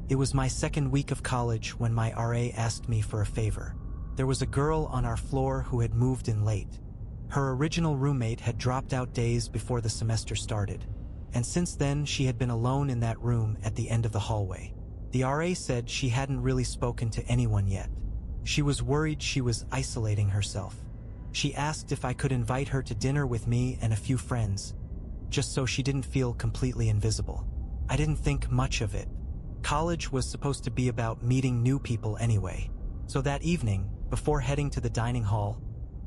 It was my second week of college when my RA asked me for a favor. There was a girl on our floor who had moved in late. Her original roommate had dropped out days before the semester started, and since then she had been alone in that room at the end of the hallway. The RA said she hadn't really spoken to anyone yet. She was worried she was isolating herself. She asked if I could invite her to dinner with me and a few friends, just so she didn't feel completely invisible. I didn't think much of it. College was supposed to be about meeting new people anyway. So that evening, before heading to the dining hall,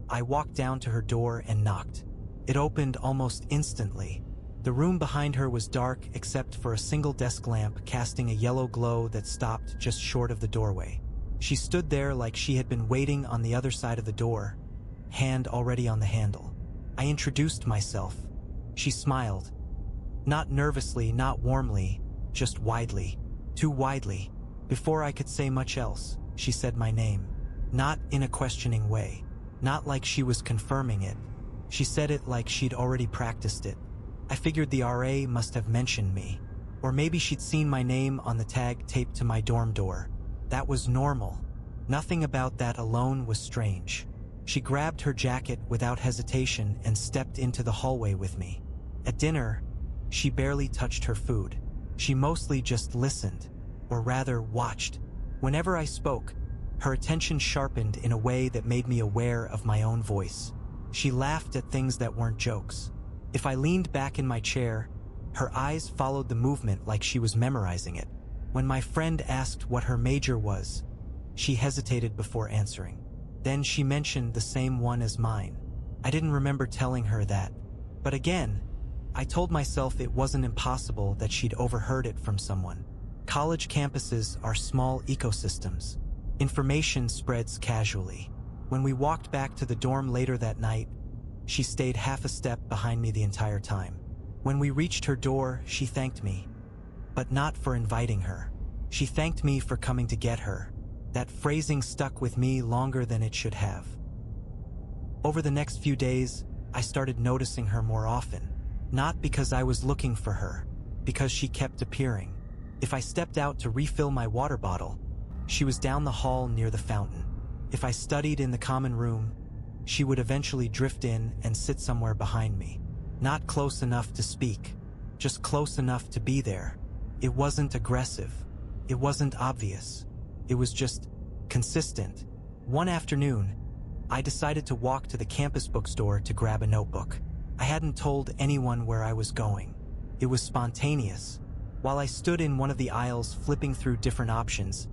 I walked down to her door and knocked. It opened almost instantly. The room behind her was dark except for a single desk lamp casting a yellow glow that stopped just short of the doorway. She stood there like she had been waiting on the other side of the door, hand already on the handle. I introduced myself. She smiled. Not nervously, not warmly, just widely. Too widely. Before I could say much else, she said my name. Not in a questioning way. Not like she was confirming it. She said it like she'd already practiced it. I figured the RA must have mentioned me. Or maybe she'd seen my name on the tag taped to my dorm door. That was normal. Nothing about that alone was strange. She grabbed her jacket without hesitation and stepped into the hallway with me. At dinner, she barely touched her food. She mostly just listened, or rather watched. Whenever I spoke, her attention sharpened in a way that made me aware of my own voice. She laughed at things that weren't jokes. If I leaned back in my chair, her eyes followed the movement like she was memorizing it. When my friend asked what her major was, she hesitated before answering. Then she mentioned the same one as mine. I didn't remember telling her that. But again, I told myself it wasn't impossible that she'd overheard it from someone. College campuses are small ecosystems. Information spreads casually. When we walked back to the dorm later that night, she stayed half a step behind me the entire time. When we reached her door, she thanked me, but not for inviting her. She thanked me for coming to get her. That phrasing stuck with me longer than it should have. Over the next few days, I started noticing her more often. Not because I was looking for her, because she kept appearing. If I stepped out to refill my water bottle, she was down the hall near the fountain. If I studied in the common room, she would eventually drift in and sit somewhere behind me. Not close enough to speak, just close enough to be there. It wasn't aggressive. It wasn't obvious. It was just consistent. One afternoon, I decided to walk to the campus bookstore to grab a notebook. I hadn't told anyone where I was going. It was spontaneous. While I stood in one of the aisles flipping through different options,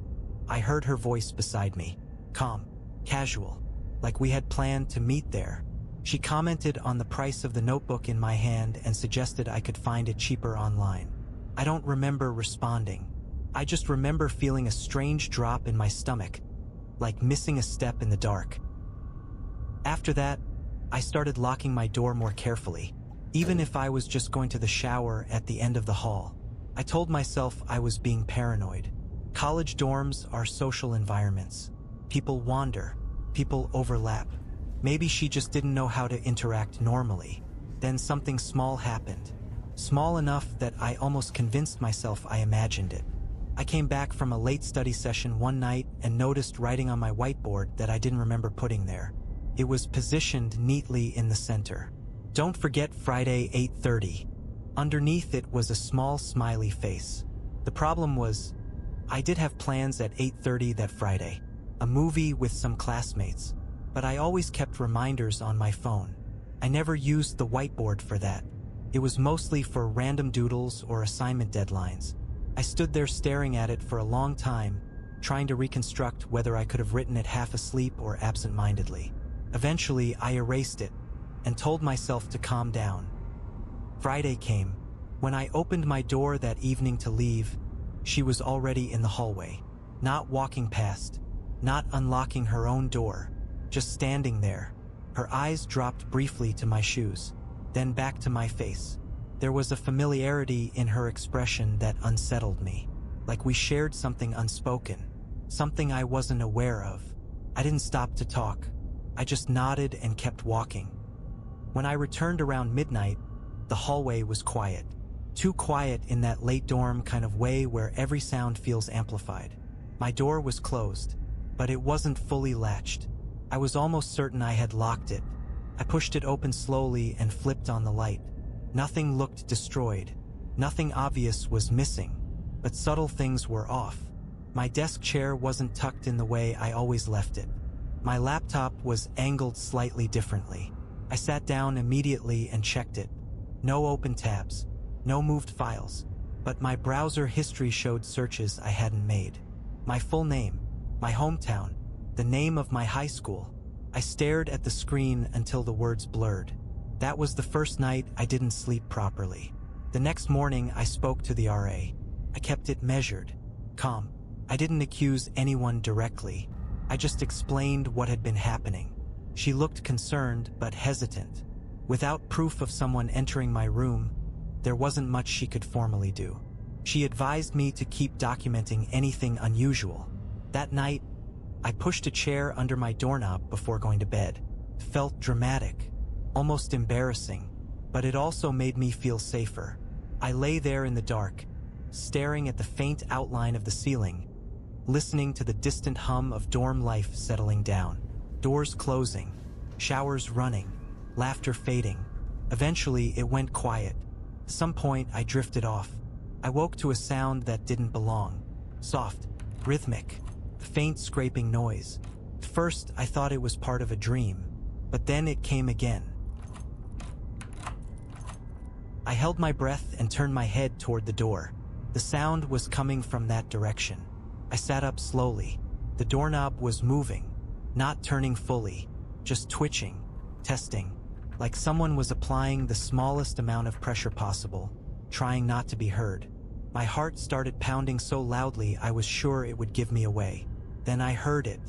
I heard her voice beside me. Calm, casual, like we had planned to meet there. She commented on the price of the notebook in my hand and suggested I could find it cheaper online. I don't remember responding. I just remember feeling a strange drop in my stomach, like missing a step in the dark. After that, I started locking my door more carefully, even if I was just going to the shower at the end of the hall. I told myself I was being paranoid. College dorms are social environments. People wander, people overlap. Maybe she just didn't know how to interact normally. Then something small happened. Small enough that I almost convinced myself I imagined it. I came back from a late study session one night and noticed writing on my whiteboard that I didn't remember putting there. It was positioned neatly in the center. Don't forget Friday 8:30. Underneath it was a small smiley face. The problem was, I did have plans at 8:30 that Friday. A movie with some classmates. But I always kept reminders on my phone. I never used the whiteboard for that. It was mostly for random doodles or assignment deadlines. I stood there staring at it for a long time, trying to reconstruct whether I could have written it half asleep or absent-mindedly. Eventually, I erased it and told myself to calm down. Friday came. When I opened my door that evening to leave, she was already in the hallway. Not walking past, not unlocking her own door, just standing there. Her eyes dropped briefly to my shoes, then back to my face. There was a familiarity in her expression that unsettled me, like we shared something unspoken, something I wasn't aware of. I didn't stop to talk. I just nodded and kept walking. When I returned around midnight, the hallway was quiet. Too quiet in that late dorm kind of way where every sound feels amplified. My door was closed, but it wasn't fully latched. I was almost certain I had locked it. I pushed it open slowly and flipped on the light. Nothing looked destroyed. Nothing obvious was missing, but subtle things were off. My desk chair wasn't tucked in the way I always left it. My laptop was angled slightly differently. I sat down immediately and checked it. No open tabs, no moved files, but my browser history showed searches I hadn't made. My full name, my hometown, the name of my high school. I stared at the screen until the words blurred. That was the first night I didn't sleep properly. The next morning I spoke to the RA. I kept it measured, calm. I didn't accuse anyone directly. I just explained what had been happening. She looked concerned but hesitant. Without proof of someone entering my room, there wasn't much she could formally do. She advised me to keep documenting anything unusual. That night, I pushed a chair under my doorknob before going to bed. It felt dramatic, almost embarrassing, but it also made me feel safer. I lay there in the dark, staring at the faint outline of the ceiling, listening to the distant hum of dorm life settling down. Doors closing, showers running, laughter fading. Eventually, it went quiet. At some point, I drifted off. I woke to a sound that didn't belong. Soft, rhythmic, faint scraping noise. At first, I thought it was part of a dream, but then it came again. I held my breath and turned my head toward the door. The sound was coming from that direction. I sat up slowly. The doorknob was moving, not turning fully, just twitching, testing, like someone was applying the smallest amount of pressure possible, trying not to be heard. My heart started pounding so loudly I was sure it would give me away. Then I heard it,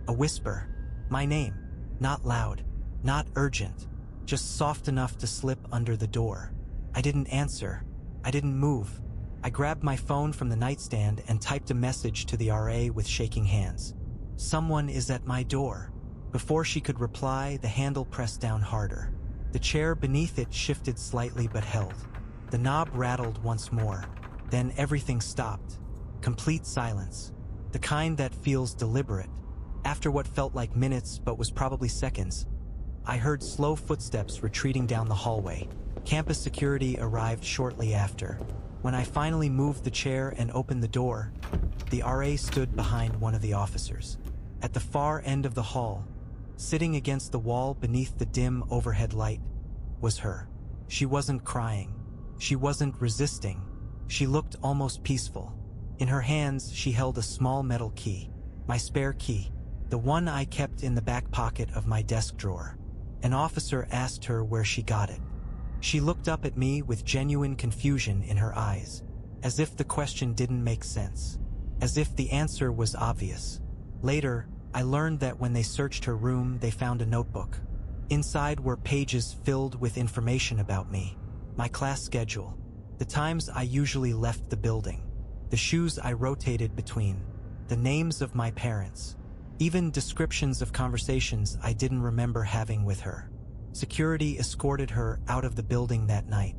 a whisper, my name, not loud, not urgent, just soft enough to slip under the door. I didn't answer. I didn't move. I grabbed my phone from the nightstand and typed a message to the RA with shaking hands. "Someone is at my door." Before she could reply, the handle pressed down harder. The chair beneath it shifted slightly but held. The knob rattled once more. Then everything stopped. Complete silence. The kind that feels deliberate. After what felt like minutes but was probably seconds, I heard slow footsteps retreating down the hallway. Campus security arrived shortly after. When I finally moved the chair and opened the door, the RA stood behind one of the officers. At the far end of the hall, sitting against the wall beneath the dim overhead light, was her. She wasn't crying. She wasn't resisting. She looked almost peaceful. In her hands, she held a small metal key. My spare key, the one I kept in the back pocket of my desk drawer. An officer asked her where she got it. She looked up at me with genuine confusion in her eyes, as if the question didn't make sense, as if the answer was obvious. Later, I learned that when they searched her room, they found a notebook. Inside were pages filled with information about me, my class schedule, the times I usually left the building, the shoes I rotated between, the names of my parents, even descriptions of conversations I didn't remember having with her. Security escorted her out of the building that night.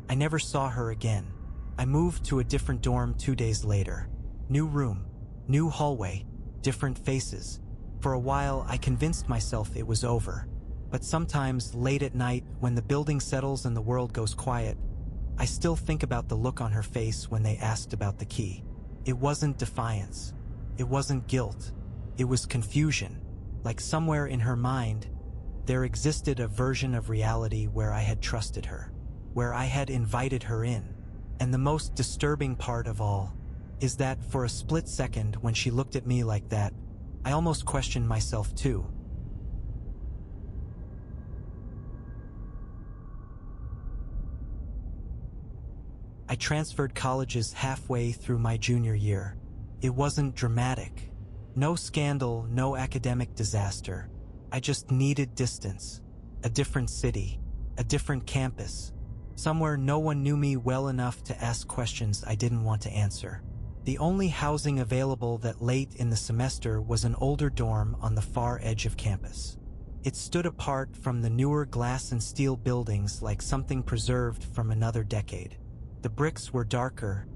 I never saw her again. I moved to a different dorm 2 days later. New room, new hallway, different faces. For a while, I convinced myself it was over. But sometimes, late at night, when the building settles and the world goes quiet, I still think about the look on her face when they asked about the key. It wasn't defiance. It wasn't guilt. It was confusion. Like somewhere in her mind, there existed a version of reality where I had trusted her, where I had invited her in. And the most disturbing part of all is that for a split second when she looked at me like that, I almost questioned myself too. I transferred colleges halfway through my junior year. It wasn't dramatic. No scandal, no academic disaster. I just needed distance. A different city, a different campus. Somewhere no one knew me well enough to ask questions I didn't want to answer. The only housing available that late in the semester was an older dorm on the far edge of campus. It stood apart from the newer glass and steel buildings like something preserved from another decade. The bricks were darker,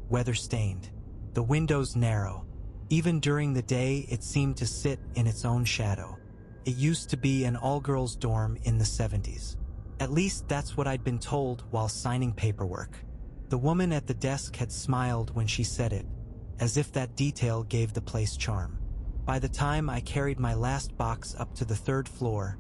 weather-stained. The windows narrow. Even during the day, it seemed to sit in its own shadow. It used to be an all-girls dorm in the 70s. At least that's what I'd been told while signing paperwork. The woman at the desk had smiled when she said it, as if that detail gave the place charm. By the time I carried my last box up to the 3rd floor,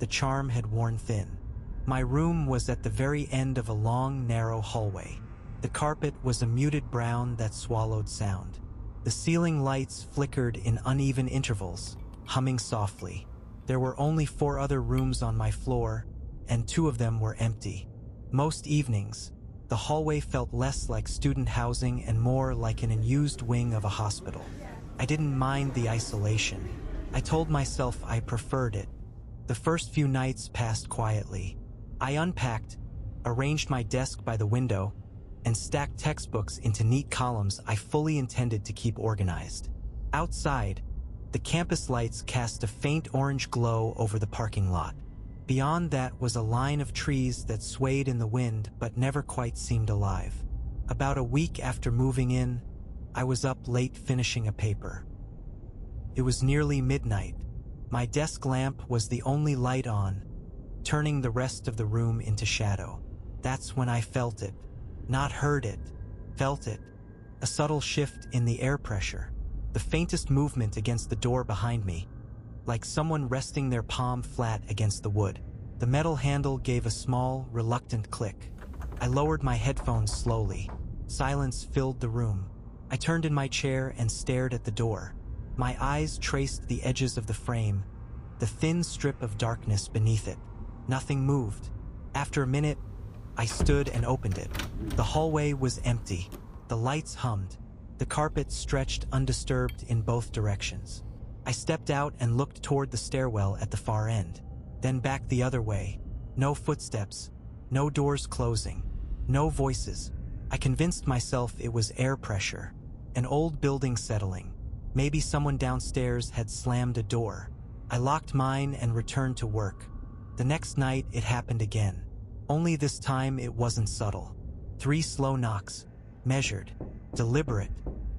the charm had worn thin. My room was at the very end of a long, narrow hallway. The carpet was a muted brown that swallowed sound. The ceiling lights flickered in uneven intervals, humming softly. There were only 4 other rooms on my floor, and 2 of them were empty. Most evenings, the hallway felt less like student housing and more like an unused wing of a hospital. I didn't mind the isolation. I told myself I preferred it. The first few nights passed quietly. I unpacked, arranged my desk by the window, and stacked textbooks into neat columns I fully intended to keep organized. Outside, the campus lights cast a faint orange glow over the parking lot. Beyond that was a line of trees that swayed in the wind but never quite seemed alive. About a week after moving in, I was up late finishing a paper. It was nearly midnight. My desk lamp was the only light on, turning the rest of the room into shadow. That's when I felt it. Not heard it, felt it. A subtle shift in the air pressure. The faintest movement against the door behind me, like someone resting their palm flat against the wood. The metal handle gave a small, reluctant click. I lowered my headphones slowly. Silence filled the room. I turned in my chair and stared at the door. My eyes traced the edges of the frame, the thin strip of darkness beneath it. Nothing moved. After a minute, I stood and opened it. The hallway was empty. The lights hummed. The carpet stretched undisturbed in both directions. I stepped out and looked toward the stairwell at the far end, then back the other way. No footsteps, no doors closing, no voices. I convinced myself it was air pressure, an old building settling. Maybe someone downstairs had slammed a door. I locked mine and returned to work. The next night, it happened again. Only this time it wasn't subtle. 3 slow knocks, measured, deliberate.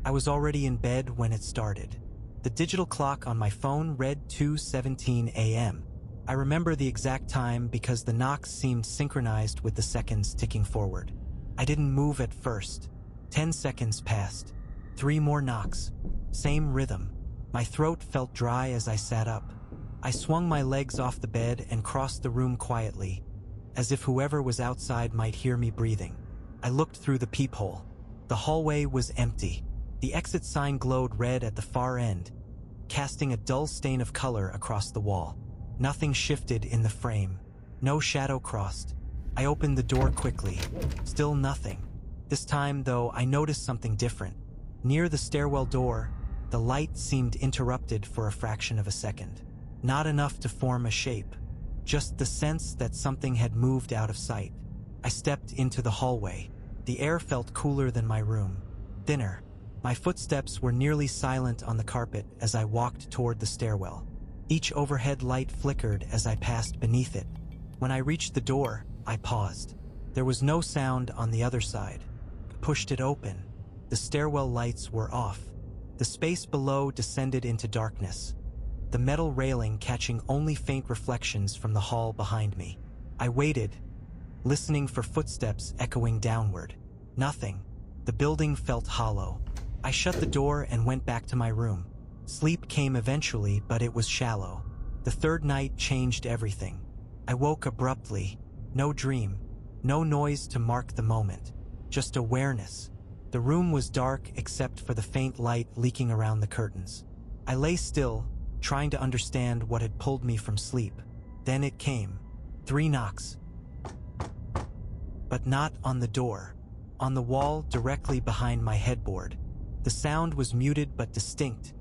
I was already in bed when it started. The digital clock on my phone read 2:17 a.m. I remember the exact time because the knocks seemed synchronized with the seconds ticking forward. I didn't move at first. 10 seconds passed. 3 more knocks. Same rhythm. My throat felt dry as I sat up. I swung my legs off the bed and crossed the room quietly, as if whoever was outside might hear me breathing. I looked through the peephole. The hallway was empty. The exit sign glowed red at the far end, casting a dull stain of color across the wall. Nothing shifted in the frame. No shadow crossed. I opened the door quickly. Still nothing. This time, though, I noticed something different. Near the stairwell door, the light seemed interrupted for a fraction of a second. Not enough to form a shape, just the sense that something had moved out of sight. I stepped into the hallway. The air felt cooler than my room, thinner. My footsteps were nearly silent on the carpet as I walked toward the stairwell. Each overhead light flickered as I passed beneath it. When I reached the door, I paused. There was no sound on the other side. I pushed it open. The stairwell lights were off. The space below descended into darkness, the metal railing catching only faint reflections from the hall behind me. I waited, listening for footsteps echoing downward. Nothing. The building felt hollow. I shut the door and went back to my room. Sleep came eventually, but it was shallow. The 3rd night changed everything. I woke abruptly. No dream. No noise to mark the moment. Just awareness. The room was dark except for the faint light leaking around the curtains. I lay still, trying to understand what had pulled me from sleep. Then it came. 3 knocks. But not on the door. On the wall directly behind my headboard. The sound was muted but distinct,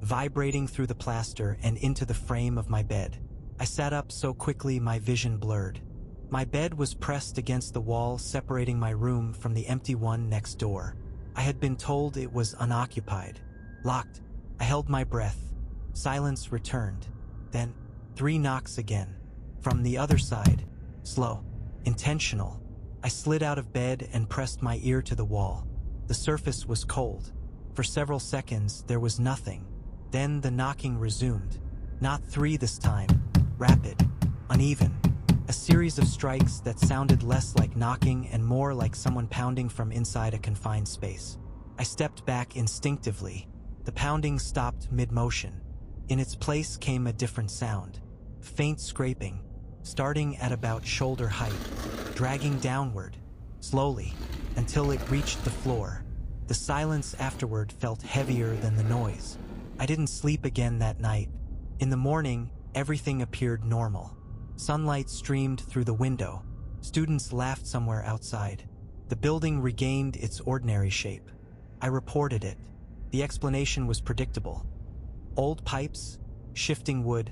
vibrating through the plaster and into the frame of my bed. I sat up so quickly my vision blurred. My bed was pressed against the wall, separating my room from the empty one next door. I had been told it was unoccupied, locked. I held my breath. Silence returned. Then, 3 knocks again. From the other side. Slow. Intentional. I slid out of bed and pressed my ear to the wall. The surface was cold. For several seconds, there was nothing. Then the knocking resumed. Not 3 this time. Rapid. Uneven. A series of strikes that sounded less like knocking and more like someone pounding from inside a confined space. I stepped back instinctively. The pounding stopped mid-motion. In its place came a different sound. Faint scraping, starting at about shoulder height, dragging downward, slowly, until it reached the floor. The silence afterward felt heavier than the noise. I didn't sleep again that night. In the morning, everything appeared normal. Sunlight streamed through the window. Students laughed somewhere outside. The building regained its ordinary shape. I reported it. The explanation was predictable. Old pipes, shifting wood,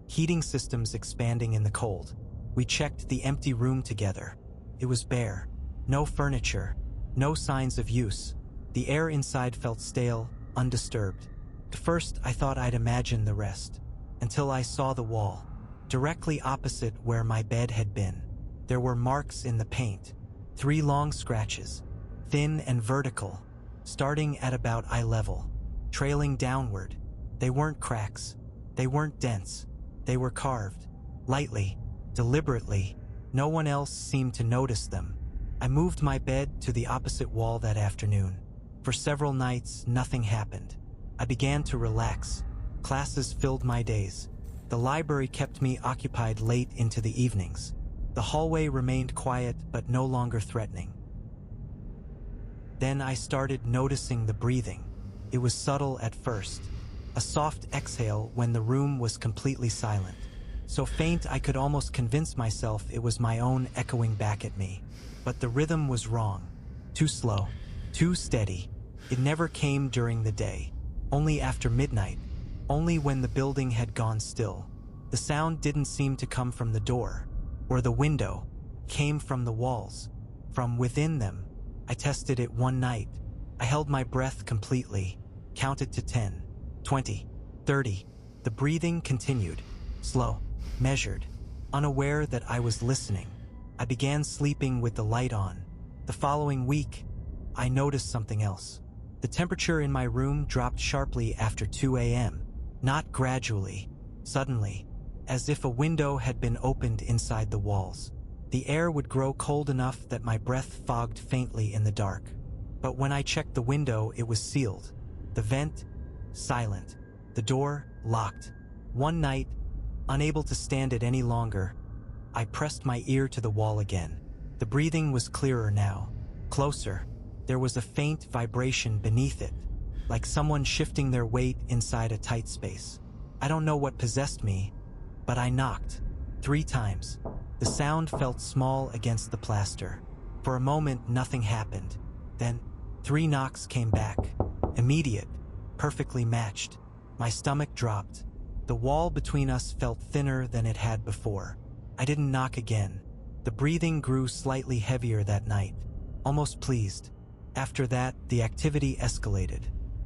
heating systems expanding in the cold. We checked the empty room together. It was bare. No furniture. No signs of use. The air inside felt stale, undisturbed. At first, I thought I'd imagine the rest. Until I saw the wall. Directly opposite where my bed had been. There were marks in the paint. 3 long scratches. Thin and vertical. Starting at about eye level. Trailing downward. They weren't cracks. They weren't dents. They were carved. Lightly. Deliberately. No one else seemed to notice them. I moved my bed to the opposite wall that afternoon. For several nights, nothing happened. I began to relax. Classes filled my days. The library kept me occupied late into the evenings. The hallway remained quiet but no longer threatening. Then I started noticing the breathing. It was subtle at first. A soft exhale when the room was completely silent. So faint I could almost convince myself it was my own echoing back at me. But the rhythm was wrong. Too slow. Too steady. It never came during the day. Only after midnight. Only when the building had gone still. The sound didn't seem to come from the door or the window. It came from the walls. From within them. I tested it one night. I held my breath completely. Counted to 10, 20, 30. The breathing continued. Slow. Measured. Unaware that I was listening. I began sleeping with the light on. The following week, I noticed something else. The temperature in my room dropped sharply after 2 a.m. Not gradually, suddenly, as if a window had been opened inside the walls. The air would grow cold enough that my breath fogged faintly in the dark. But when I checked the window, it was sealed. The vent, silent. The door, locked. One night, unable to stand it any longer, I pressed my ear to the wall again. The breathing was clearer now. Closer. There was a faint vibration beneath it, like someone shifting their weight inside a tight space. I don't know what possessed me, but I knocked 3 times. The sound felt small against the plaster. For a moment, nothing happened. Then, 3 knocks came back. Immediate, perfectly matched. My stomach dropped. The wall between us felt thinner than it had before. I didn't knock again. The breathing grew slightly heavier that night, almost pleased. After that, the activity escalated.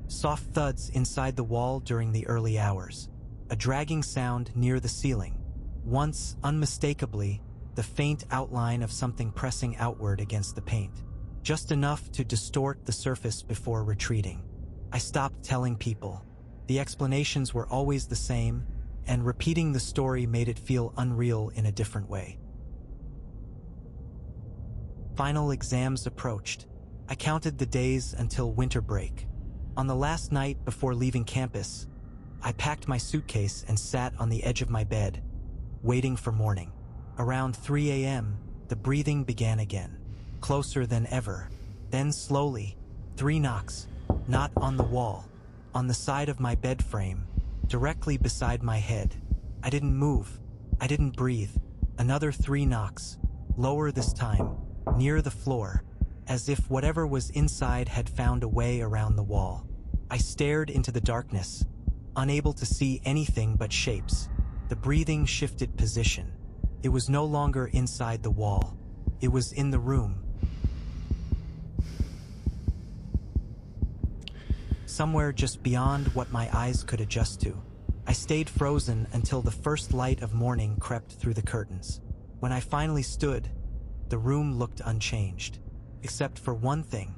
Soft thuds inside the wall during the early hours. A dragging sound near the ceiling. Once, unmistakably, the faint outline of something pressing outward against the paint. Just enough to distort the surface before retreating. I stopped telling people. The explanations were always the same, and repeating the story made it feel unreal in a different way. Final exams approached. I counted the days until winter break. On the last night before leaving campus, I packed my suitcase and sat on the edge of my bed, waiting for morning. Around 3 a.m., the breathing began again, closer than ever. Then slowly, 3 knocks, not on the wall, on the side of my bed frame, directly beside my head. I didn't move. I didn't breathe. Another 3 knocks, lower this time, near the floor, as if whatever was inside had found a way around the wall. I stared into the darkness, unable to see anything but shapes. The breathing shifted position. It was no longer inside the wall. It was in the room. Somewhere just beyond what my eyes could adjust to. I stayed frozen until the first light of morning crept through the curtains. When I finally stood, the room looked unchanged, except for one thing.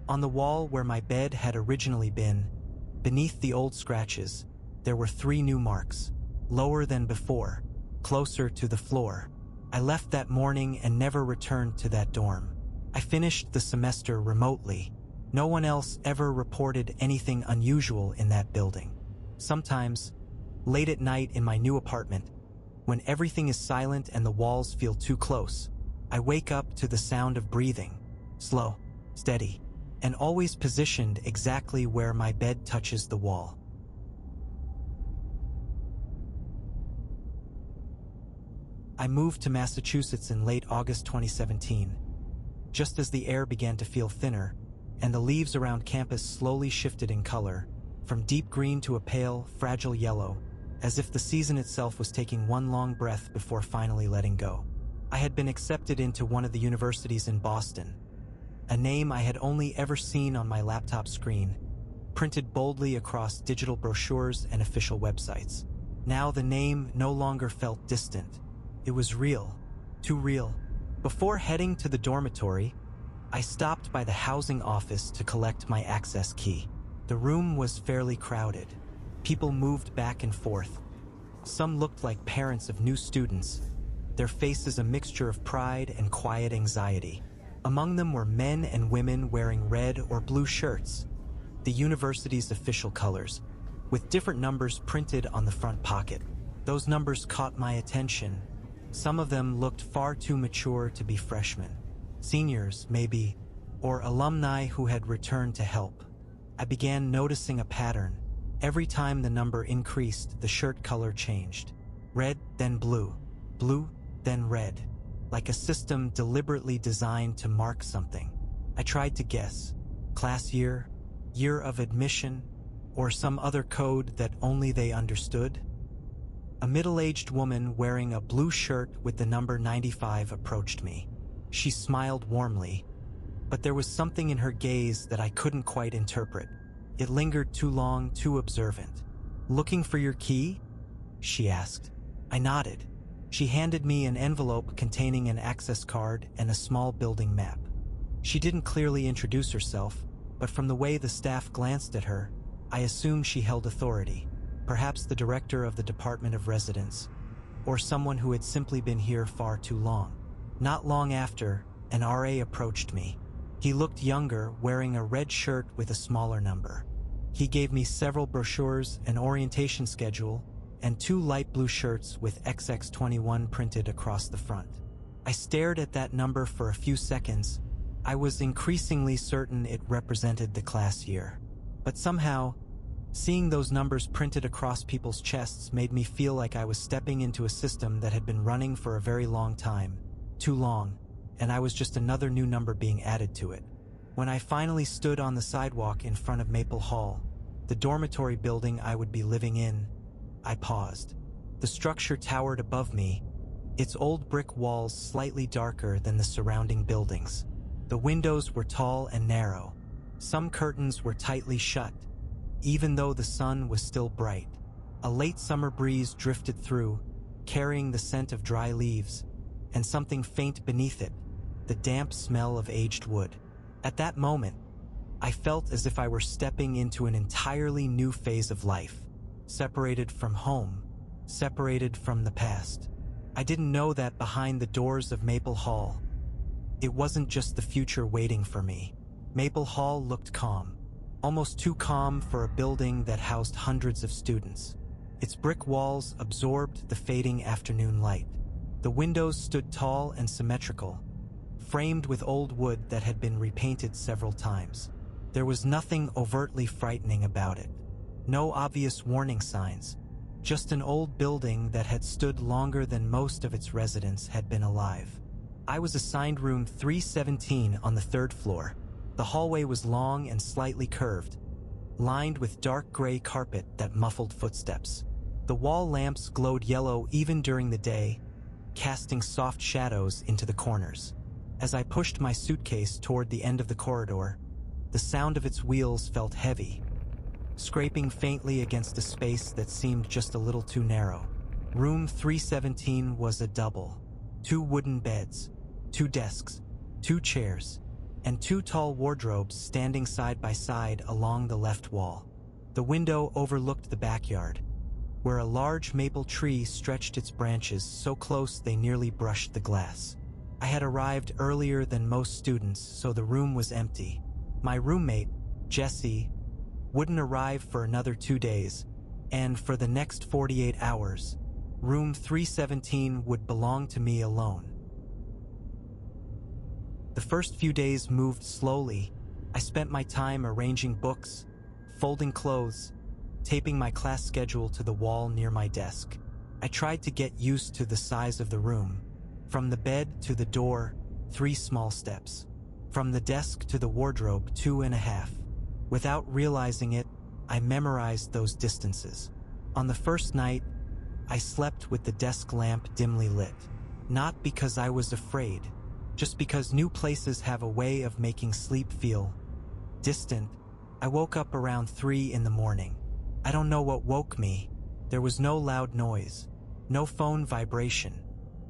On the wall where my bed had originally been, beneath the old scratches, there were 3 new marks, lower than before, closer to the floor. I left that morning and never returned to that dorm. I finished the semester remotely. No one else ever reported anything unusual in that building. Sometimes, late at night in my new apartment, when everything is silent and the walls feel too close, I wake up to the sound of breathing, slow, steady, and always positioned exactly where my bed touches the wall. I moved to Massachusetts in late August 2017. Just as the air began to feel thinner, and the leaves around campus slowly shifted in color, from deep green to a pale, fragile yellow, as if the season itself was taking one long breath before finally letting go. I had been accepted into one of the universities in Boston, a name I had only ever seen on my laptop screen, printed boldly across digital brochures and official websites. Now the name no longer felt distant. It was real, too real. Before heading to the dormitory, I stopped by the housing office to collect my access key. The room was fairly crowded. People moved back and forth. Some looked like parents of new students, their faces a mixture of pride and quiet anxiety. Among them were men and women wearing red or blue shirts, the university's official colors, with different numbers printed on the front pocket. Those numbers caught my attention. Some of them looked far too mature to be freshmen. Seniors, maybe, or alumni who had returned to help. I began noticing a pattern. Every time the number increased, the shirt color changed. Red, then blue. Blue, then red. Like a system deliberately designed to mark something. I tried to guess. Class year, year of admission, or some other code that only they understood. A middle-aged woman wearing a blue shirt with the number 95 approached me. She smiled warmly, but there was something in her gaze that I couldn't quite interpret. It lingered too long, too observant. "Looking for your key?" she asked. I nodded. She handed me an envelope containing an access card and a small building map. She didn't clearly introduce herself, but from the way the staff glanced at her, I assumed she held authority. Perhaps the director of the Department of Residence, or someone who had simply been here far too long. Not long after, an RA approached me. He looked younger, wearing a red shirt with a smaller number. He gave me several brochures, an orientation schedule, and 2 light blue shirts with XX21 printed across the front. I stared at that number for a few seconds. I was increasingly certain it represented the class year. But somehow, seeing those numbers printed across people's chests made me feel like I was stepping into a system that had been running for a very long time. Too long, and I was just another new number being added to it. When I finally stood on the sidewalk in front of Maple Hall, the dormitory building I would be living in, I paused. The structure towered above me, its old brick walls slightly darker than the surrounding buildings. The windows were tall and narrow. Some curtains were tightly shut, even though the sun was still bright. A late summer breeze drifted through, carrying the scent of dry leaves, and something faint beneath it, the damp smell of aged wood. At that moment, I felt as if I were stepping into an entirely new phase of life, separated from home, separated from the past. I didn't know that behind the doors of Maple Hall, it wasn't just the future waiting for me. Maple Hall looked calm, almost too calm for a building that housed hundreds of students. Its brick walls absorbed the fading afternoon light. The windows stood tall and symmetrical, framed with old wood that had been repainted several times. There was nothing overtly frightening about it. No obvious warning signs, just an old building that had stood longer than most of its residents had been alive. I was assigned room 317 on the 3rd floor. The hallway was long and slightly curved, lined with dark gray carpet that muffled footsteps. The wall lamps glowed yellow even during the day, casting soft shadows into the corners. As I pushed my suitcase toward the end of the corridor, the sound of its wheels felt heavy, scraping faintly against a space that seemed just a little too narrow. Room 317 was a double. 2 wooden beds, 2 desks, 2 chairs, and 2 tall wardrobes standing side by side along the left wall. The window overlooked the backyard, where a large maple tree stretched its branches so close they nearly brushed the glass. I had arrived earlier than most students, so the room was empty. My roommate, Jessie, wouldn't arrive for another 2 days, and for the next 48 hours, room 317 would belong to me alone. The first few days moved slowly. I spent my time arranging books, folding clothes, taping my class schedule to the wall near my desk. I tried to get used to the size of the room. From the bed to the door, 3 small steps. From the desk to the wardrobe, 2.5. Without realizing it, I memorized those distances. On the first night, I slept with the desk lamp dimly lit. Not because I was afraid, just because new places have a way of making sleep feel distant. I woke up around 3 in the morning. I don't know what woke me. There was no loud noise, no phone vibration.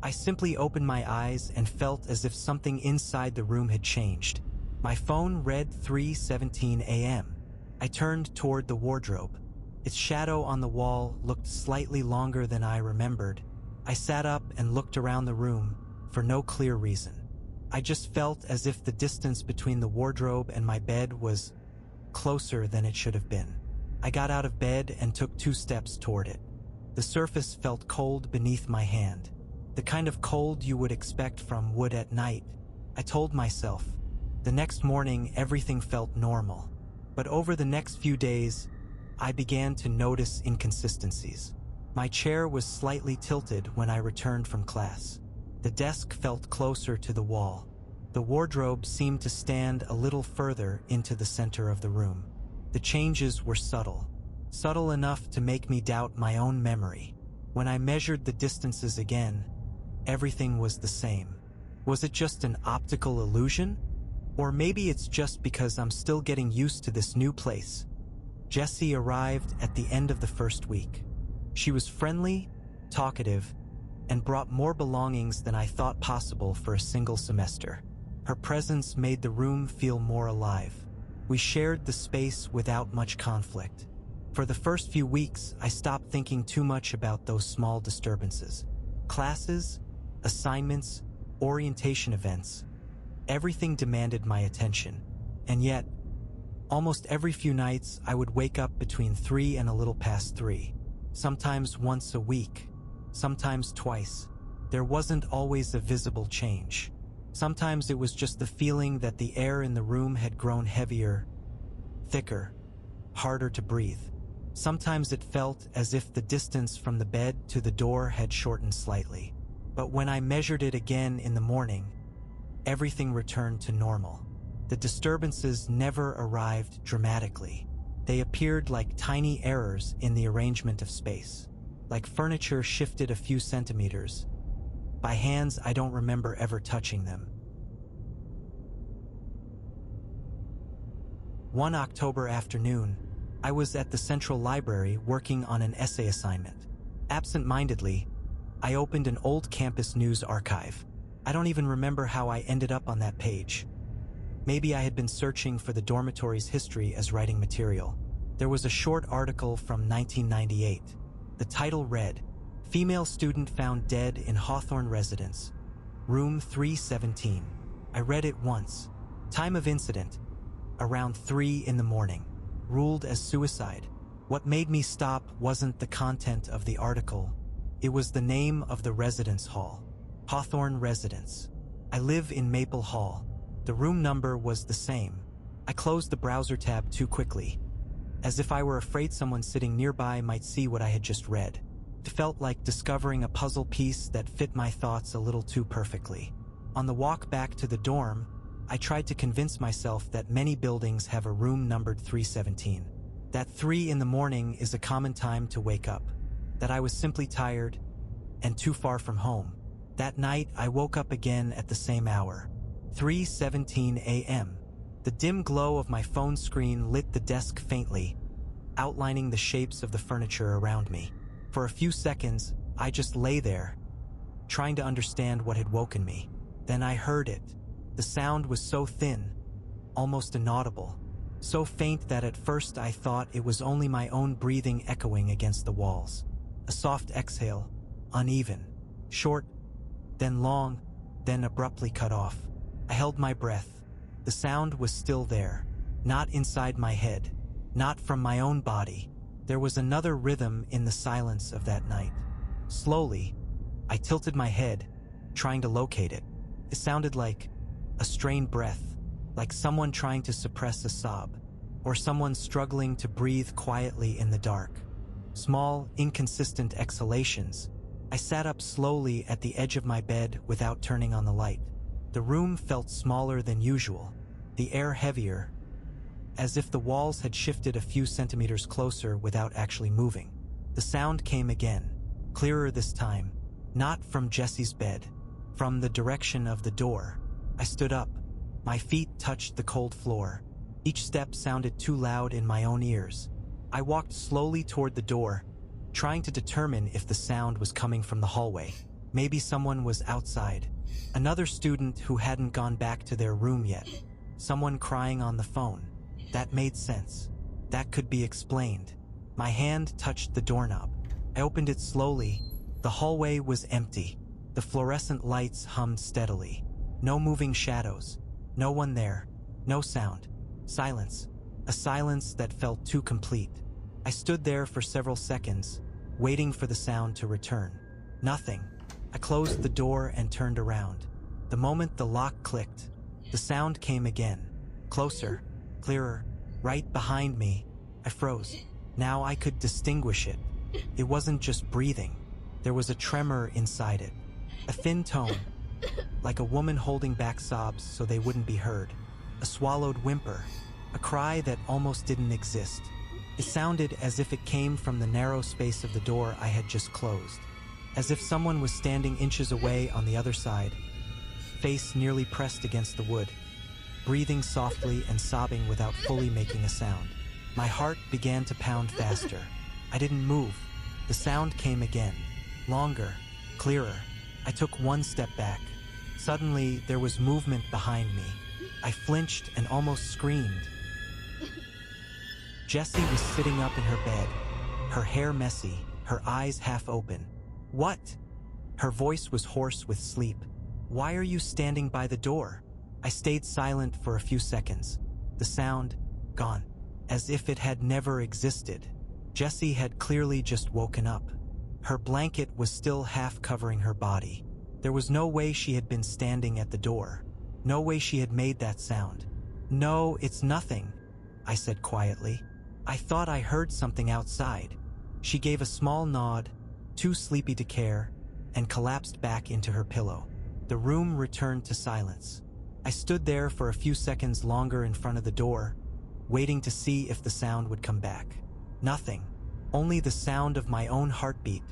I simply opened my eyes and felt as if something inside the room had changed. My phone read 3:17 a.m. I turned toward the wardrobe. Its shadow on the wall looked slightly longer than I remembered. I sat up and looked around the room for no clear reason. I just felt as if the distance between the wardrobe and my bed was closer than it should have been. I got out of bed and took 2 steps toward it. The surface felt cold beneath my hand, the kind of cold you would expect from wood at night. I told myself. The next morning, everything felt normal. But over the next few days, I began to notice inconsistencies. My chair was slightly tilted when I returned from class. The desk felt closer to the wall. The wardrobe seemed to stand a little further into the center of the room. The changes were subtle enough to make me doubt my own memory. When I measured the distances again, everything was the same. Was it just an optical illusion? Or maybe it's just because I'm still getting used to this new place. Jessie arrived at the end of the first week. She was friendly, talkative, and brought more belongings than I thought possible for a single semester. Her presence made the room feel more alive. We shared the space without much conflict. For the first few weeks, I stopped thinking too much about those small disturbances. Classes, assignments, orientation events. Everything demanded my attention, and yet, almost every few nights I would wake up between 3 and a little past 3, sometimes once a week, sometimes twice. There wasn't always a visible change. Sometimes it was just the feeling that the air in the room had grown heavier, thicker, harder to breathe. Sometimes it felt as if the distance from the bed to the door had shortened slightly. But when I measured it again in the morning, everything returned to normal. The disturbances never arrived dramatically. They appeared like tiny errors in the arrangement of space, like furniture shifted a few centimeters, by hands I don't remember ever touching them. One October afternoon, I was at the Central Library working on an essay assignment. Absent-mindedly, I opened an old campus news archive. I don't even remember how I ended up on that page. Maybe I had been searching for the dormitory's history as writing material. There was a short article from 1998. The title read, "Female Student Found Dead in Hawthorne Residence, Room 317. I read it once. Time of incident, around 3 in the morning. Ruled as suicide. What made me stop wasn't the content of the article. It was the name of the residence hall. Hawthorne Residence. I live in Maple Hall. The room number was the same. I closed the browser tab too quickly, as if I were afraid someone sitting nearby might see what I had just read. It felt like discovering a puzzle piece that fit my thoughts a little too perfectly. On the walk back to the dorm, I tried to convince myself that many buildings have a room numbered 317. That 3 in the morning is a common time to wake up. That I was simply tired and too far from home. That night, I woke up again at the same hour. 3:17 a.m. The dim glow of my phone screen lit the desk faintly, outlining the shapes of the furniture around me. For a few seconds, I just lay there, trying to understand what had woken me. Then I heard it. The sound was so thin, almost inaudible, so faint that at first I thought it was only my own breathing echoing against the walls. A soft exhale, uneven, short, then long, then abruptly cut off. I held my breath. The sound was still there, not inside my head, not from my own body. There was another rhythm in the silence of that night. Slowly, I tilted my head, trying to locate it. It sounded like a strained breath, like someone trying to suppress a sob, or someone struggling to breathe quietly in the dark. Small, inconsistent exhalations. I sat up slowly at the edge of my bed without turning on the light. The room felt smaller than usual, the air heavier, as if the walls had shifted a few centimeters closer without actually moving. The sound came again, clearer this time, not from Jesse's bed, from the direction of the door. I stood up. My feet touched the cold floor. Each step sounded too loud in my own ears. I walked slowly toward the door, trying to determine if the sound was coming from the hallway. Maybe someone was outside. Another student who hadn't gone back to their room yet. Someone crying on the phone. That made sense. That could be explained. My hand touched the doorknob. I opened it slowly. The hallway was empty. The fluorescent lights hummed steadily. No moving shadows. No one there. No sound. Silence. A silence that felt too complete. I stood there for several seconds, waiting for the sound to return. Nothing. I closed the door and turned around. The moment the lock clicked, the sound came again. Closer, clearer, right behind me. I froze. Now I could distinguish it. It wasn't just breathing. There was a tremor inside it. A thin tone, like a woman holding back sobs so they wouldn't be heard. A swallowed whimper, a cry that almost didn't exist. It sounded as if it came from the narrow space of the door I had just closed. As if someone was standing inches away on the other side, face nearly pressed against the wood, breathing softly and sobbing without fully making a sound. My heart began to pound faster. I didn't move. The sound came again, longer, clearer. I took one step back. Suddenly, there was movement behind me. I flinched and almost screamed. Jessie was sitting up in her bed, her hair messy, her eyes half open. "What?" Her voice was hoarse with sleep. "Why are you standing by the door?" I stayed silent for a few seconds. The sound, gone, as if it had never existed. Jessie had clearly just woken up. Her blanket was still half covering her body. There was no way she had been standing at the door. No way she had made that sound. "No, it's nothing," I said quietly. "I thought I heard something outside." She gave a small nod, too sleepy to care, and collapsed back into her pillow. The room returned to silence. I stood there for a few seconds longer in front of the door, waiting to see if the sound would come back. Nothing. Only the sound of my own heartbeat.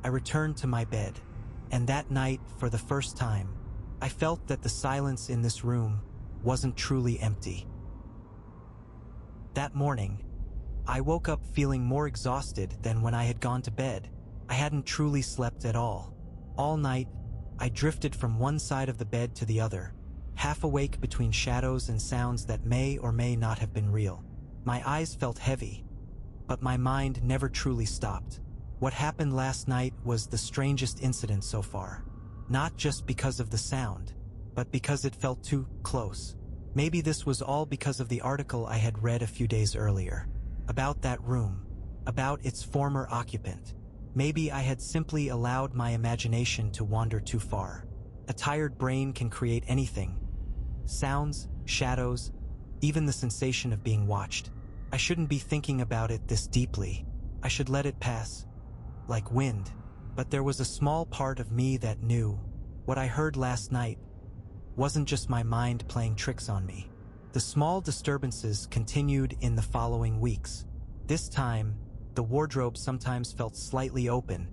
I returned to my bed, and that night, for the first time, I felt that the silence in this room wasn't truly empty. That morning, I woke up feeling more exhausted than when I had gone to bed. I hadn't truly slept at all. All night, I drifted from one side of the bed to the other, half awake between shadows and sounds that may or may not have been real. My eyes felt heavy, but my mind never truly stopped. What happened last night was the strangest incident so far. Not just because of the sound, but because it felt too close. Maybe this was all because of the article I had read a few days earlier. About that room, about its former occupant. Maybe I had simply allowed my imagination to wander too far. A tired brain can create anything. Sounds, shadows, even the sensation of being watched. I shouldn't be thinking about it this deeply. I should let it pass, like wind. But there was a small part of me that knew what I heard last night wasn't just my mind playing tricks on me. The small disturbances continued in the following weeks. This time, the wardrobe sometimes felt slightly open,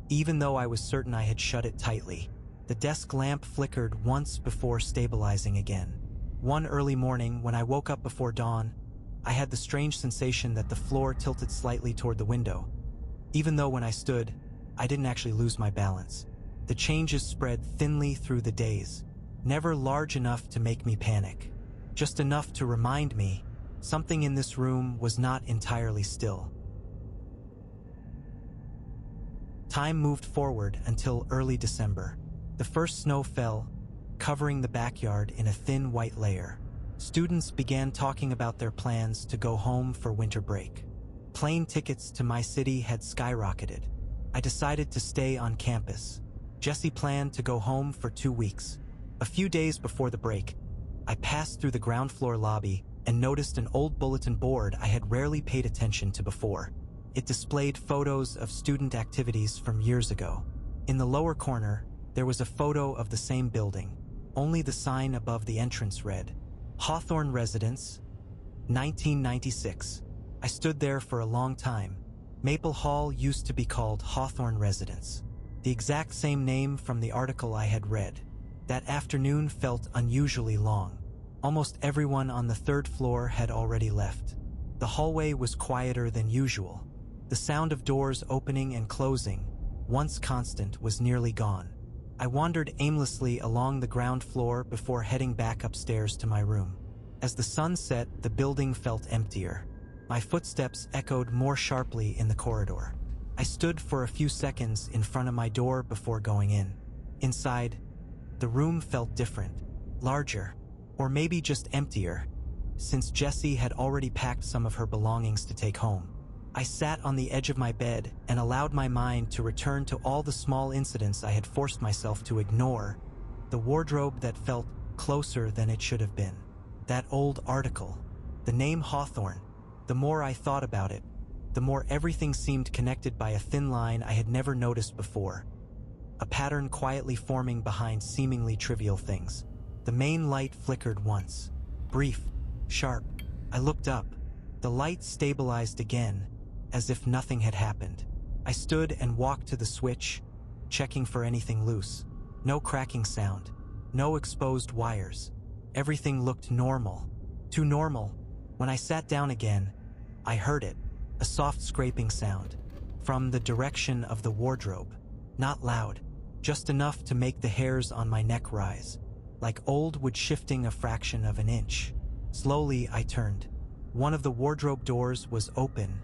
even though I was certain I had shut it tightly. The desk lamp flickered once before stabilizing again. One early morning, when I woke up before dawn, I had the strange sensation that the floor tilted slightly toward the window, even though when I stood, I didn't actually lose my balance. The changes spread thinly through the days, never large enough to make me panic, just enough to remind me something in this room was not entirely still. Time moved forward until early December. The first snow fell, covering the backyard in a thin white layer. Students began talking about their plans to go home for winter break. Plane tickets to my city had skyrocketed. I decided to stay on campus. Jesse planned to go home for 2 weeks. A few days before the break, I passed through the ground floor lobby and noticed an old bulletin board I had rarely paid attention to before. It displayed photos of student activities from years ago. In the lower corner, there was a photo of the same building. Only the sign above the entrance read, Hawthorne Residence, 1996. I stood there for a long time. Maple Hall used to be called Hawthorne Residence, the exact same name from the article I had read. That afternoon felt unusually long. Almost everyone on the 3rd floor had already left. The hallway was quieter than usual. The sound of doors opening and closing, once constant, was nearly gone. I wandered aimlessly along the ground floor before heading back upstairs to my room. As the sun set, the building felt emptier. My footsteps echoed more sharply in the corridor. I stood for a few seconds in front of my door before going in. Inside, the room felt different, larger, or maybe just emptier, since Jessie had already packed some of her belongings to take home. I sat on the edge of my bed and allowed my mind to return to all the small incidents I had forced myself to ignore. The wardrobe that felt closer than it should have been. That old article. The name Hawthorne. The more I thought about it, the more everything seemed connected by a thin line I had never noticed before. A pattern quietly forming behind seemingly trivial things. The main light flickered once. Brief, sharp. I looked up. The light stabilized again, as if nothing had happened. I stood and walked to the switch, checking for anything loose. No cracking sound. No exposed wires. Everything looked normal. Too normal. When I sat down again, I heard it. A soft scraping sound. From the direction of the wardrobe. Not loud. Just enough to make the hairs on my neck rise. Like old wood shifting a fraction of an inch. Slowly, I turned. One of the wardrobe doors was open,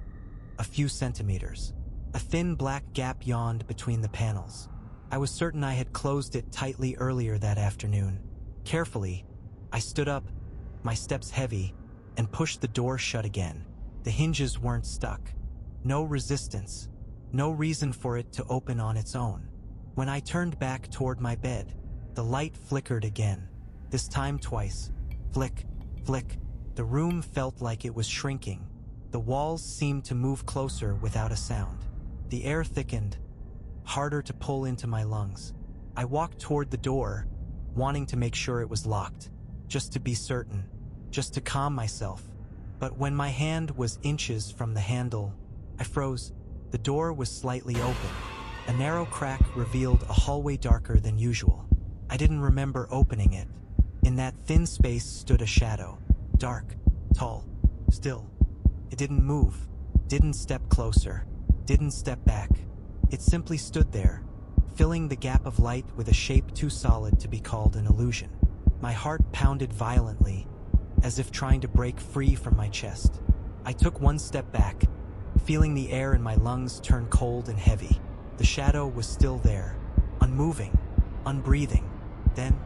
a few centimeters. A thin black gap yawned between the panels. I was certain I had closed it tightly earlier that afternoon. Carefully, I stood up, my steps heavy, and pushed the door shut again. The hinges weren't stuck. No resistance. No reason for it to open on its own. When I turned back toward my bed, the light flickered again. This time twice. Flick, flick. The room felt like it was shrinking. The walls seemed to move closer without a sound. The air thickened, harder to pull into my lungs. I walked toward the door, wanting to make sure it was locked, just to be certain, just to calm myself. But when my hand was inches from the handle, I froze. The door was slightly open. A narrow crack revealed a hallway darker than usual. I didn't remember opening it. In that thin space stood a shadow. Dark, tall, still. It didn't move, didn't step closer, didn't step back. It simply stood there, filling the gap of light with a shape too solid to be called an illusion. My heart pounded violently, as if trying to break free from my chest. I took one step back, feeling the air in my lungs turn cold and heavy. The shadow was still there, unmoving, unbreathing. Then,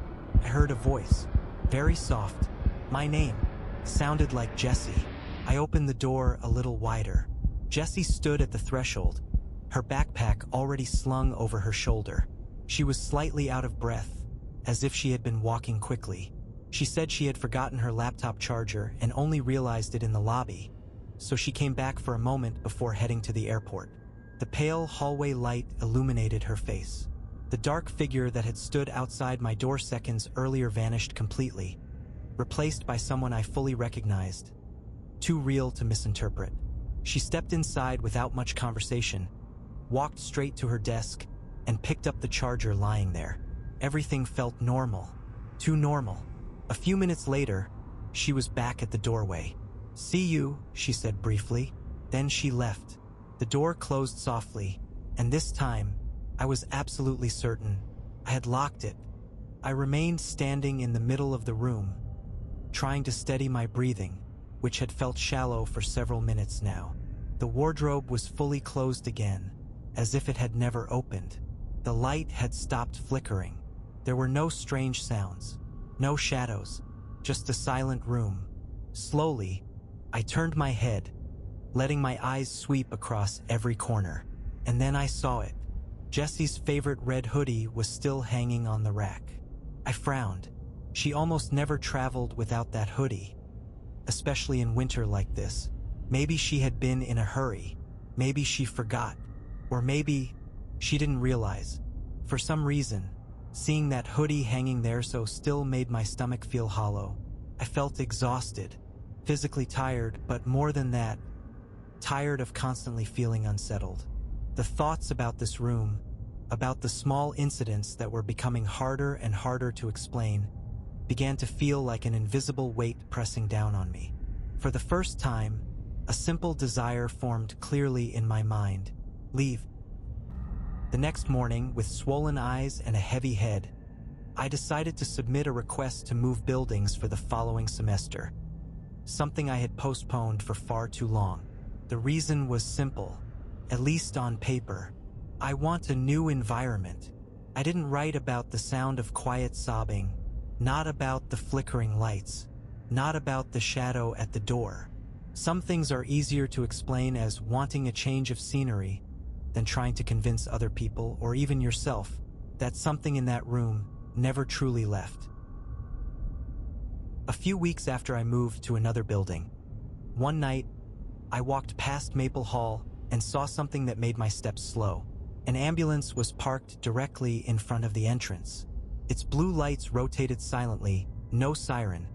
I heard a voice, very soft. My name sounded like Jessie. I opened the door a little wider. Jessie stood at the threshold, her backpack already slung over her shoulder. She was slightly out of breath, as if she had been walking quickly. She said she had forgotten her laptop charger and only realized it in the lobby, so she came back for a moment before heading to the airport. The pale hallway light illuminated her face. The dark figure that had stood outside my door seconds earlier vanished completely, replaced by someone I fully recognized. Too real to misinterpret. She stepped inside without much conversation, walked straight to her desk, and picked up the charger lying there. Everything felt normal. Too normal. A few minutes later, she was back at the doorway, "See you," she said briefly. Then she left. The door closed softly, and this time, I was absolutely certain I had locked it. I remained standing in the middle of the room, trying to steady my breathing, which had felt shallow for several minutes now. The wardrobe was fully closed again, as if it had never opened. The light had stopped flickering. There were no strange sounds, no shadows, just a silent room. Slowly, I turned my head, letting my eyes sweep across every corner. And then I saw it. Jessie's favorite red hoodie was still hanging on the rack. I frowned. She almost never traveled without that hoodie, especially in winter like this. Maybe she had been in a hurry. Maybe she forgot. Or maybe she didn't realize. For some reason, seeing that hoodie hanging there so still made my stomach feel hollow. I felt exhausted, physically tired, but more than that, tired of constantly feeling unsettled. The thoughts about this room, about the small incidents that were becoming harder and harder to explain, began to feel like an invisible weight pressing down on me. For the first time, a simple desire formed clearly in my mind: leave. The next morning, with swollen eyes and a heavy head, I decided to submit a request to move buildings for the following semester, something I had postponed for far too long. The reason was simple, at least on paper. I want a new environment. I didn't write about the sound of quiet sobbing, not about the flickering lights, not about the shadow at the door. Some things are easier to explain as wanting a change of scenery than trying to convince other people, or even yourself, that something in that room never truly left. A few weeks after I moved to another building, one night, I walked past Maple Hall and saw something that made my steps slow. An ambulance was parked directly in front of the entrance. Its blue lights rotated silently, no siren,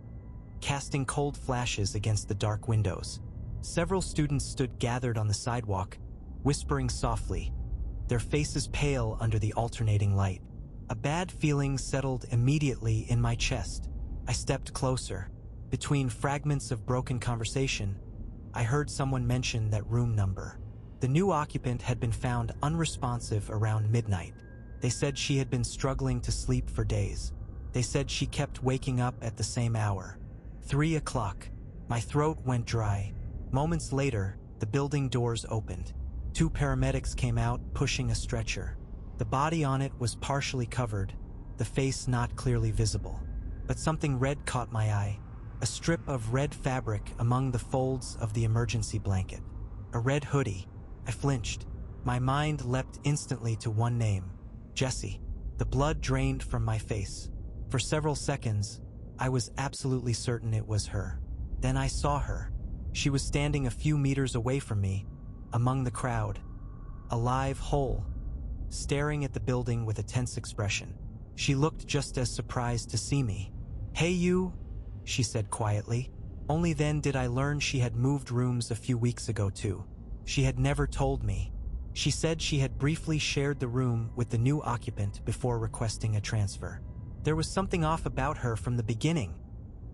casting cold flashes against the dark windows. Several students stood gathered on the sidewalk, whispering softly, their faces pale under the alternating light. A bad feeling settled immediately in my chest. I stepped closer. Between fragments of broken conversation, I heard someone mention that room number. The new occupant had been found unresponsive around midnight. They said she had been struggling to sleep for days. They said she kept waking up at the same hour. 3 o'clock. My throat went dry. Moments later, the building doors opened. 2 paramedics came out, pushing a stretcher. The body on it was partially covered, the face not clearly visible. But something red caught my eye. A strip of red fabric among the folds of the emergency blanket. A red hoodie. I flinched. My mind leapt instantly to one name: Jessie. The blood drained from my face. For several seconds, I was absolutely certain it was her. Then I saw her. She was standing a few meters away from me, among the crowd, alive, whole, staring at the building with a tense expression. She looked just as surprised to see me. "Hey you," she said quietly. Only then did I learn she had moved rooms a few weeks ago too. She had never told me. She said she had briefly shared the room with the new occupant before requesting a transfer. "There was something off about her from the beginning,"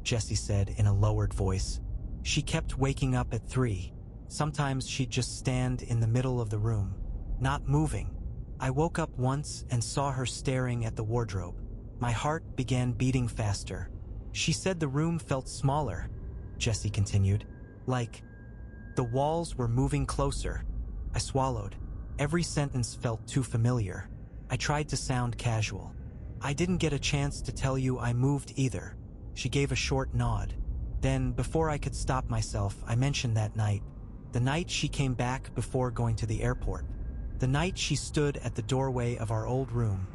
Jessie said in a lowered voice. "She kept waking up at 3. Sometimes she'd just stand in the middle of the room, not moving. I woke up once and saw her staring at the wardrobe. My heart began beating faster. She said the room felt smaller," Jessie continued. "Like the walls were moving closer." I swallowed. Every sentence felt too familiar. I tried to sound casual. "I didn't get a chance to tell you I moved either." She gave a short nod. Then, before I could stop myself, I mentioned that night. The night she came back before going to the airport. The night she stood at the doorway of our old room,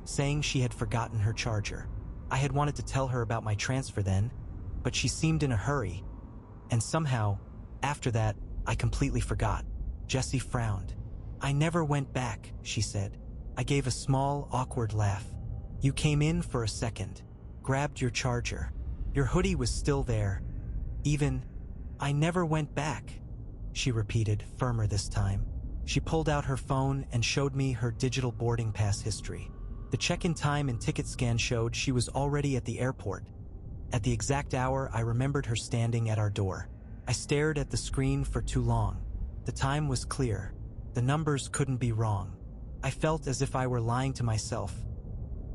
saying she had forgotten her charger. I had wanted to tell her about my transfer then, but she seemed in a hurry. And somehow, after that, I completely forgot. Jessie frowned. "I never went back," she said. I gave a small, awkward laugh. "You came in for a second, grabbed your charger. Your hoodie was still there. I never went back," she repeated, firmer this time. She pulled out her phone and showed me her digital boarding pass history. The check-in time and ticket scan showed she was already at the airport. At the exact hour, I remembered her standing at our door. I stared at the screen for too long. The time was clear. The numbers couldn't be wrong. I felt as if I were lying to myself,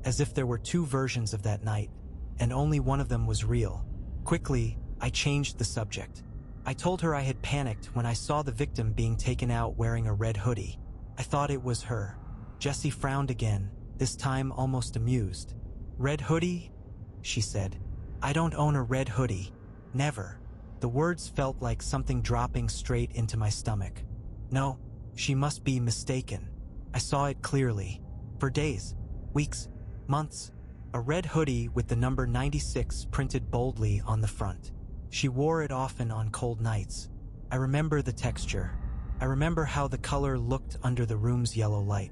as if there were two versions of that night, and only one of them was real. Quickly, I changed the subject. I told her I had panicked when I saw the victim being taken out wearing a red hoodie. I thought it was her. Jessie frowned again, this time almost amused. "Red hoodie?" she said. "I don't own a red hoodie. Never." The words felt like something dropping straight into my stomach. No, she must be mistaken. I saw it clearly. For days, weeks, months, a red hoodie with the number 96 printed boldly on the front. She wore it often on cold nights. I remember the texture. I remember how the color looked under the room's yellow light.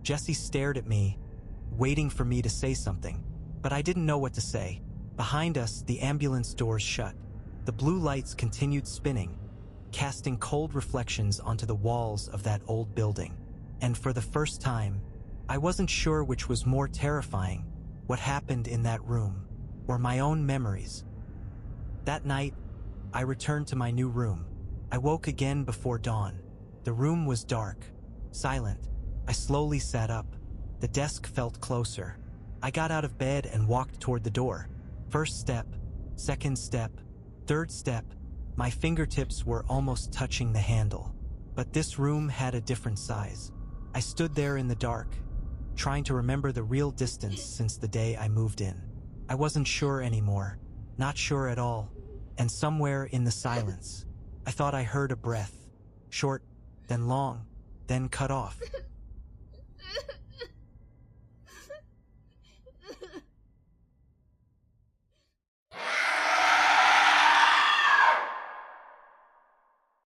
Jessie stared at me, waiting for me to say something, but I didn't know what to say. Behind us, the ambulance doors shut. The blue lights continued spinning, casting cold reflections onto the walls of that old building. And for the first time, I wasn't sure which was more terrifying, what happened in that room, or my own memories. That night, I returned to my new room. I woke again before dawn. The room was dark, silent. I slowly sat up. The desk felt closer. I got out of bed and walked toward the door. First step, second step, third step. My fingertips were almost touching the handle. But this room had a different size. I stood there in the dark, trying to remember the real distance since the day I moved in. I wasn't sure anymore, not sure at all. And somewhere in the silence, I thought I heard a breath, short, then long, then cut off.